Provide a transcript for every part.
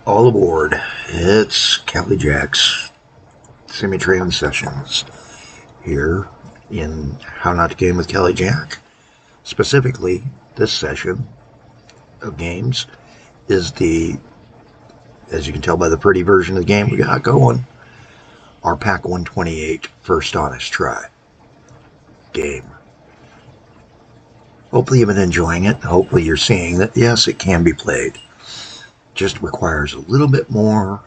All aboard. It's Cali Jack's Simutrans sessions here in How Not to Game with Cali Jack. Specifically, this session of games is as you can tell by the pretty version of the game we got going, our Pak128 First Honest Try game. Hopefully you've been enjoying it. Hopefully you're seeing that, yes, it can be played. Just requires a little bit more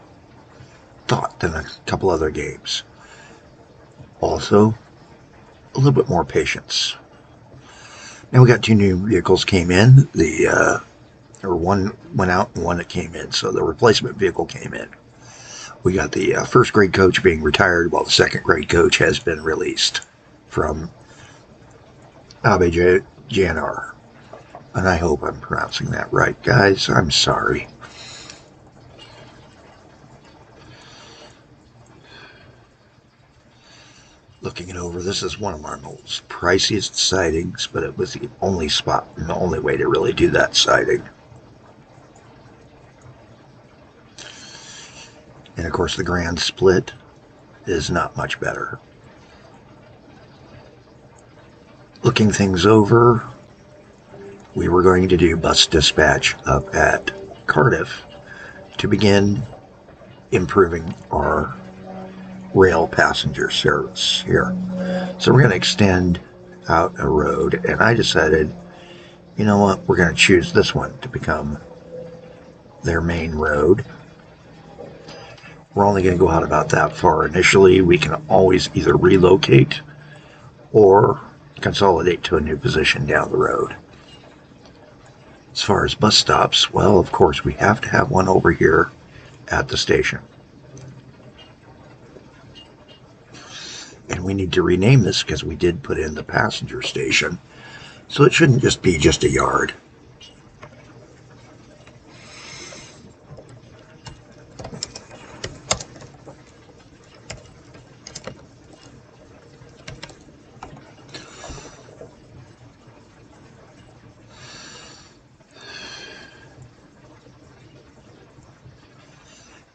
thought than a couple other games. Also, a little bit more patience. Now we got two new vehicles came in. One went out and one that came in. So the replacement vehicle came in. We got the first grade coach being retired while the second grade coach has been released from IVCT. And I hope I'm pronouncing that right, guys. I'm sorry. Looking it over, this is one of our most priciest sightings, but it was the only spot and the only way to really do that sighting. And of course the grand split is not much better. Looking things over, we were going to do bus dispatch up at Cardiff to begin improving our rail passenger service here. So we're going to extend out a road, and I decided, you know what, we're going to choose this one to become their main road. We're only going to go out about that far initially. We can always either relocate or consolidate to a new position down the road. As far as bus stops, well, of course, we have to have one over here at the station. And we need to rename this because we did put in the passenger station. So it shouldn't just be just a yard.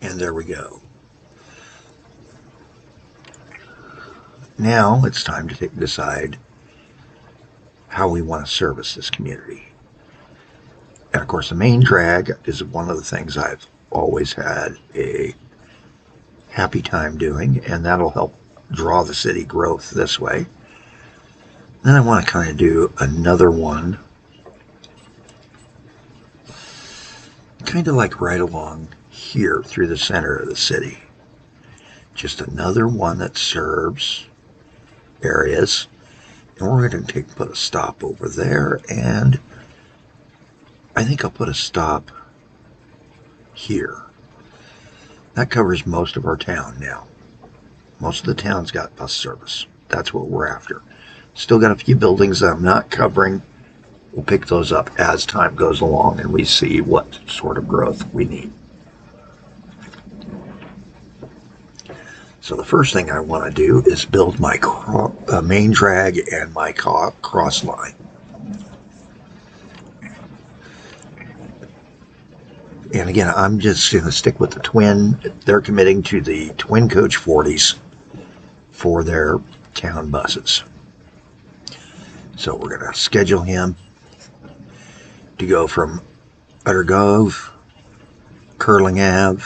And there we go. Now it's time to decide how we want to service this community. And of course the main drag is one of the things I've always had a happy time doing, and that'll help draw the city growth this way. Then I want to kind of do another one, kind of like right along here through the center of the city. Just another one that serves areas, and we're going to put a stop over there, and I think I'll put a stop here. That covers most of our town now. Most of the town's got bus service. That's what we're after. Still got a few buildings that I'm not covering. We'll pick those up as time goes along and we see what sort of growth we need. So the first thing I want to do is build my main drag and my cross line. And again, I'm just going to stick with the twin. They're committing to the twin coach 40s for their town buses. So we're going to schedule him to go from Uttergrove, Curling Ave,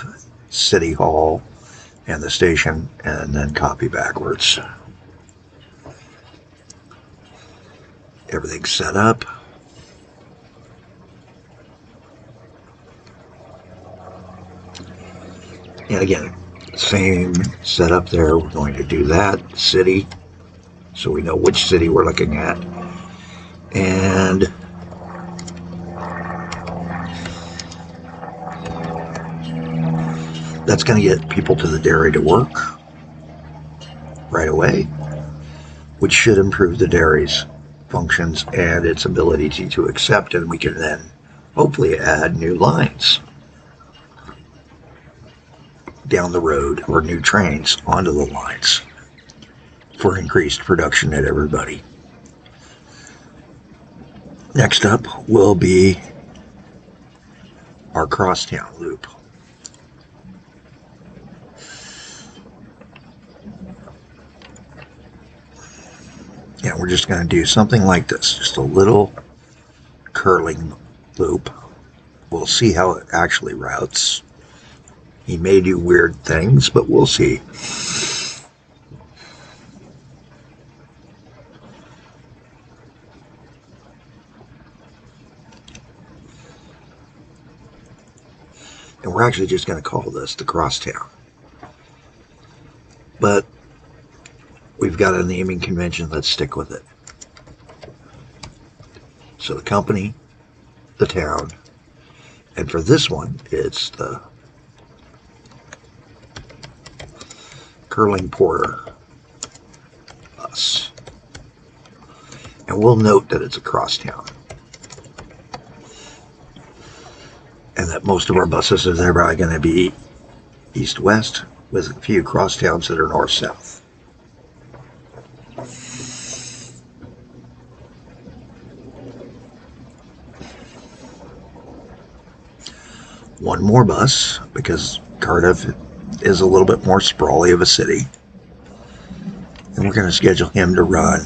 City Hall, and the station, and then copy backwards. Everything's set up. And again, same setup there. We're going to do that city, so we know which city we're looking at. And that's going to get people to the dairy to work right away, which should improve the dairy's functions and its ability to accept, and we can then hopefully add new lines down the road or new trains onto the lines for increased production at everybody. Next up will be our crosstown loop. we're just going to do something like this, just a little curling loop. We'll see how it actually routes. He may do weird things, but we'll see. And we're actually just going to call this the Crosstown. But we've got a naming convention, let's stick with it. So the company, the town, and for this one, it's the Curling Porter bus. And we'll note that it's a crosstown. And that most of our buses are probably going to be east-west, with a few crosstowns that are north-south. One more bus, because Cardiff is a little bit more sprawly of a city. And we're going to schedule him to run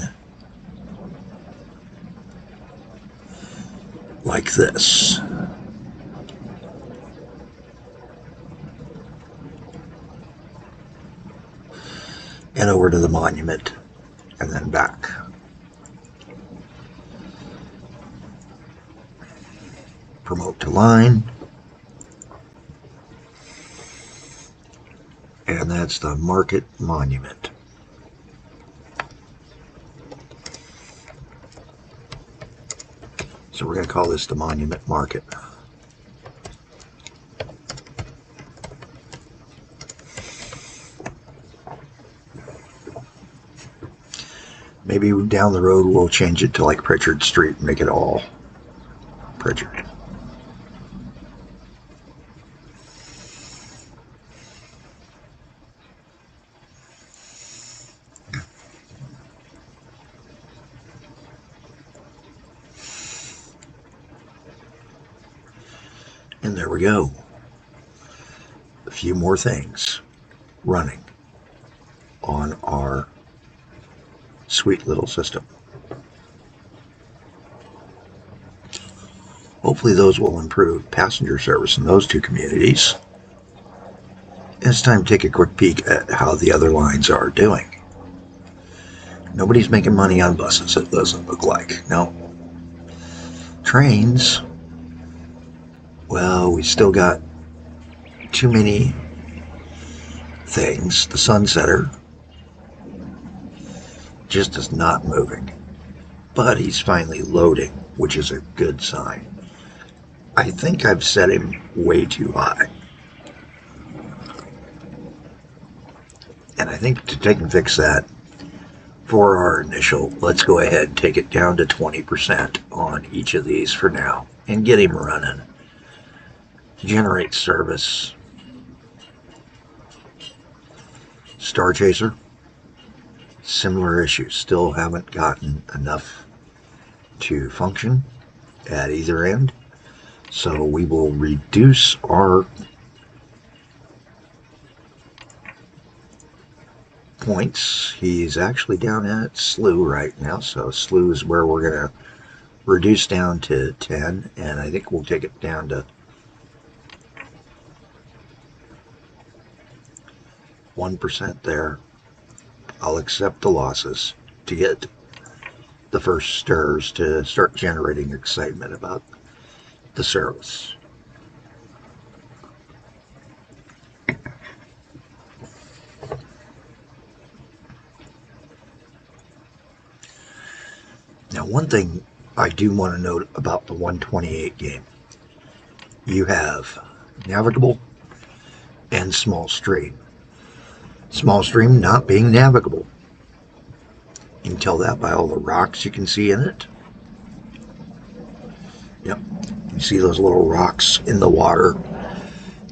like this. And over to the monument, and then back. Promote to line. And that's the Market Monument. So we're going to call this the Monument Market. Maybe down the road we'll change it to like Pritchard Street and make it all Pritchard. And there we go. A few more things running on our sweet little system. Hopefully those will improve passenger service in those two communities. It's time to take a quick peek at how the other lines are doing. Nobody's making money on buses, it doesn't look like. No. Trains, well, we still got too many things. The Sunsetter just is not moving, but he's finally loading, which is a good sign. I think I've set him way too high, and I think to take and fix that for our initial, let's go ahead and take it down to 20% on each of these for now and get him running. Generate service. Star Chaser, similar issues, still haven't gotten enough to function at either end, so we will reduce our points. He's actually down at Slew right now, so Slew is where we're going to reduce down to 10, and I think we'll take it down to 1% there. I'll accept the losses to get the first stirs to start generating excitement about the service. Now, one thing I do want to note about the 128 game, you have navigable and small stream. Small stream not being navigable. You can tell that by all the rocks you can see in it. Yep, you see those little rocks in the water,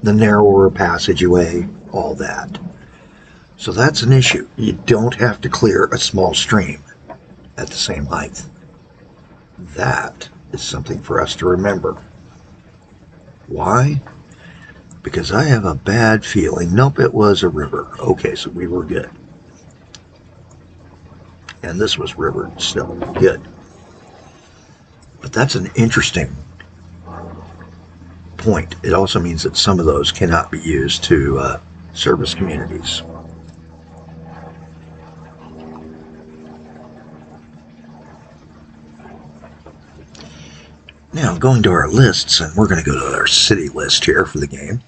the narrower passageway, all that. So that's an issue. You don't have to clear a small stream at the same height. That is something for us to remember. Why? Because I have a bad feeling. Nope, it was a river. Okay, so we were good. and this was rivered still. Good. But that's an interesting point. It also means that some of those cannot be used to service communities. Now, going to our lists, and we're going to go to our city list here for the game.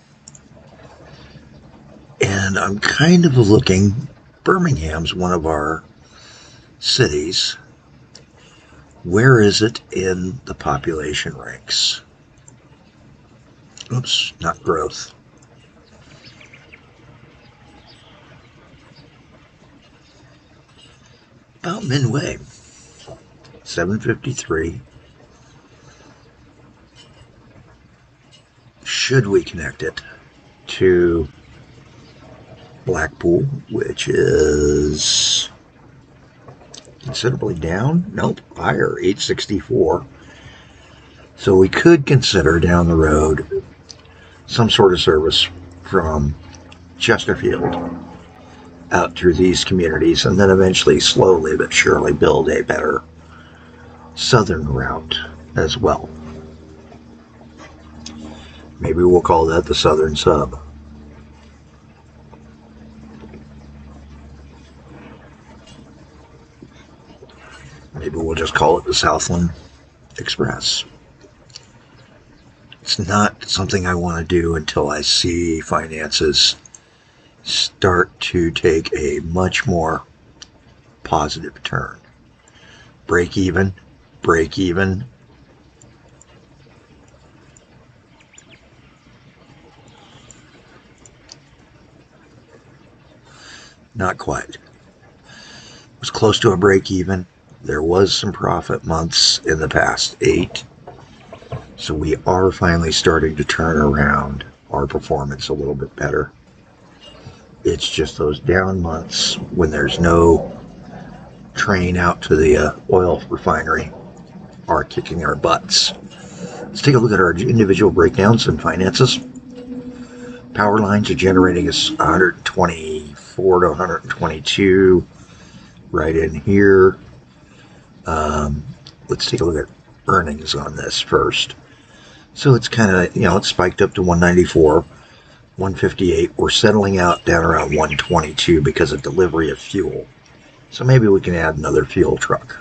And I'm kind of looking, Birmingham's one of our cities. Where is it in the population ranks? Oops, not growth. About midway. 753. Should we connect it to Blackpool, which is considerably down? Nope, higher, 864. So we could consider down the road some sort of service from Chesterfield out through these communities, and then eventually, slowly but surely, build a better southern route as well. Maybe we'll call that the Southern Sub. Maybe we'll just call it the Southland Express. It's not something I want to do until I see finances start to take a much more positive turn. Break even. Not quite. It was close to a break even. There was some profit months in the past 8. So we are finally starting to turn around our performance a little bit better. It's just those down months when there's no train out to the oil refinery are kicking our butts. Let's take a look at our individual breakdowns and finances. Power lines are generating us 124 to 122 right in here. Let's take a look at earnings on this first. So it's kind of, it's spiked up to 194, 158. We're settling out down around 122 because of delivery of fuel. So maybe we can add another fuel truck.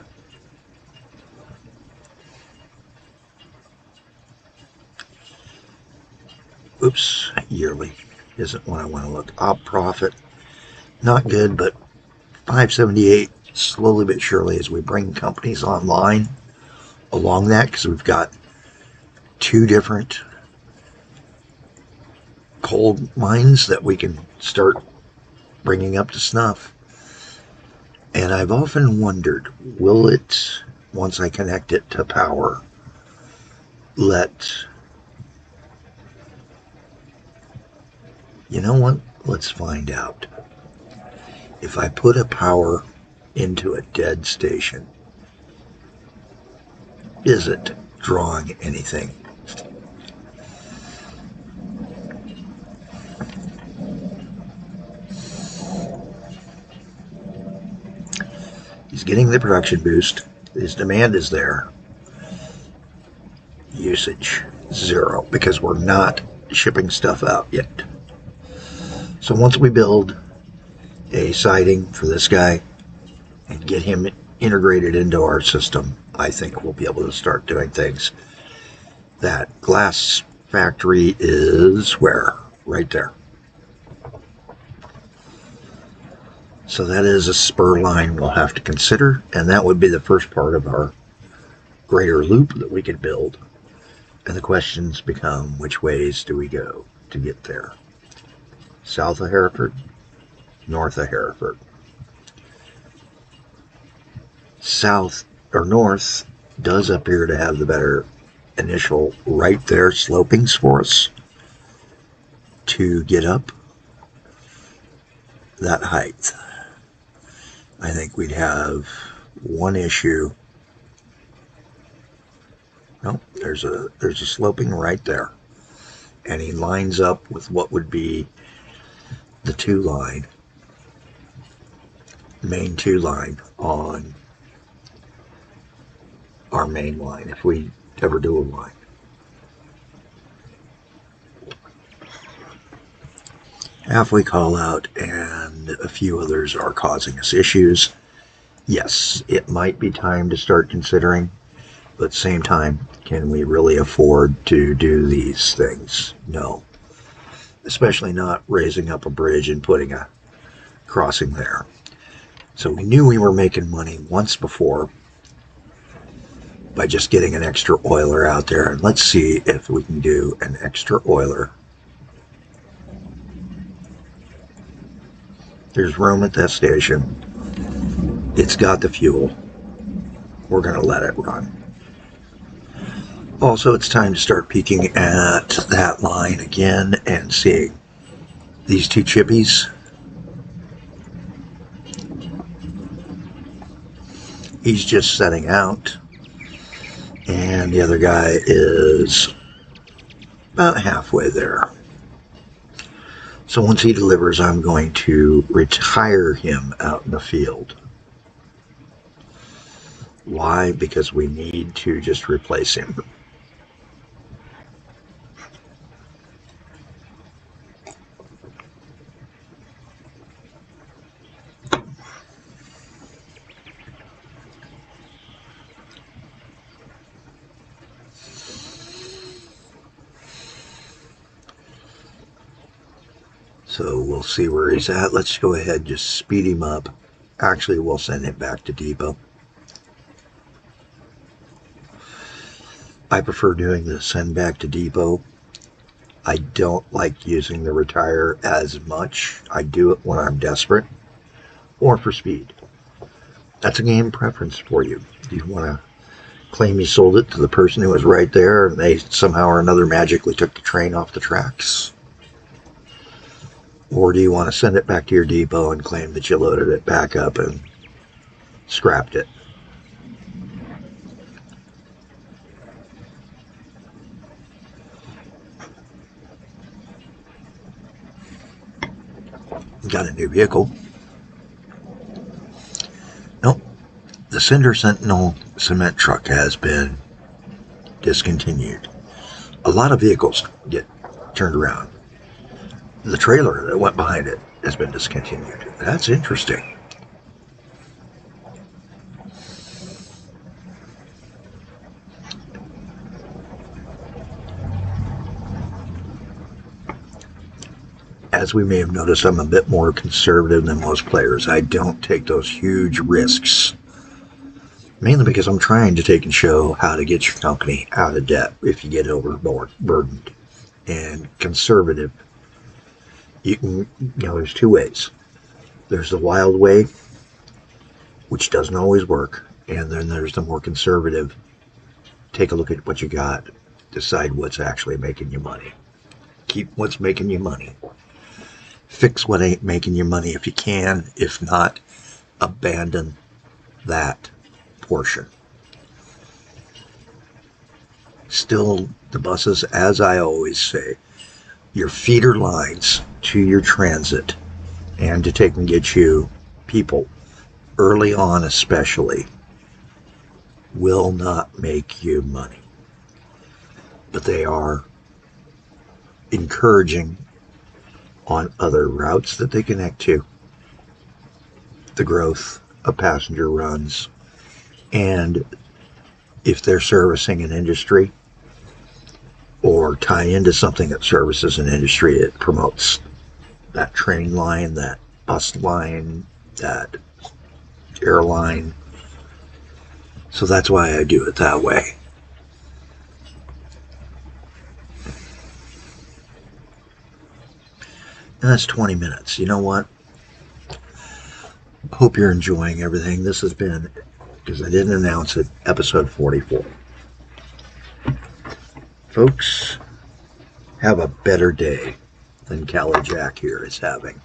Oops, yearly isn't what I want to look. Op profit, not good, but 578 slowly but surely as we bring companies online along that, because we've got 2 different coal mines that we can start bringing up to snuff. And I've often wondered, will it, once I connect it to power, you know what? Let's find out. If I put a power into a dead station, is it drawing anything? He's getting the production boost. His demand is there. Usage 0 because we're not shipping stuff out yet. So once we build a siding for this guy and get him integrated into our system, I think we'll be able to start doing things. That glass factory is where? Right there. So that is a spur line we'll have to consider, and that would be the first part of our greater loop that we could build. And the questions become, which ways do we go to get there? South of Hereford, north of Hereford. South or north does appear to have the better initial right there slopings for us to get up that height. I think we'd have one issue. Nope, there's a sloping right there, and he lines up with what would be the 2 line. main 2 line on our main line if we ever do a line. Halfway call out and a few others are causing us issues. Yes, it might be time to start considering, but at the same time, can we really afford to do these things? No. Especially not raising up a bridge and putting a crossing there. So we knew we were making money once before by just getting an extra oiler out there. And let's see if we can do an extra oiler. There's room at that station. It's got the fuel. We're going to let it run. Also, it's time to start peeking at that line again and seeing these 2 chippies. He's just setting out, and the other guy is about halfway there. So once he delivers, I'm going to retire him out in the field. Why? Because we need to just replace him. So we'll see where he's at. Let's go ahead and just speed him up. Actually, we'll send him back to depot. I prefer doing the send back to depot. I don't like using the retire as much. I do it when I'm desperate or for speed. That's a game preference for you. Do you want to claim you sold it to the person who was right there and they somehow or another magically took the train off the tracks? Or do you want to send it back to your depot and claim that you loaded it back up and scrapped it? Got a new vehicle. Nope. The Cinder Sentinel cement truck has been discontinued. A lot of vehicles get turned around. The trailer that went behind it has been discontinued. That's interesting. As we may have noticed, I'm a bit more conservative than most players. I don't take those huge risks. Mainly because I'm trying to take and show how to get your company out of debt if you get overburdened. And conservative, there's 2 ways. There's the wild way, which doesn't always work. And then there's the more conservative, take a look at what you got, decide what's actually making you money. Keep what's making you money. Fix what ain't making you money if you can. If not, abandon that portion. Still, the buses, as I always say, your feeder lines to your transit and to take and get you people early on especially will not make you money. But they are encouraging on other routes that they connect to the growth of passenger runs, and if they're servicing an industry or tie into something that services an industry, it promotes that train line, that bus line, that airline. So that's why I do it that way. And that's 20 minutes. You know what? Hope you're enjoying everything. This has been, because I didn't announce it, episode 44. Folks, have a better day than Cali Jack here is having.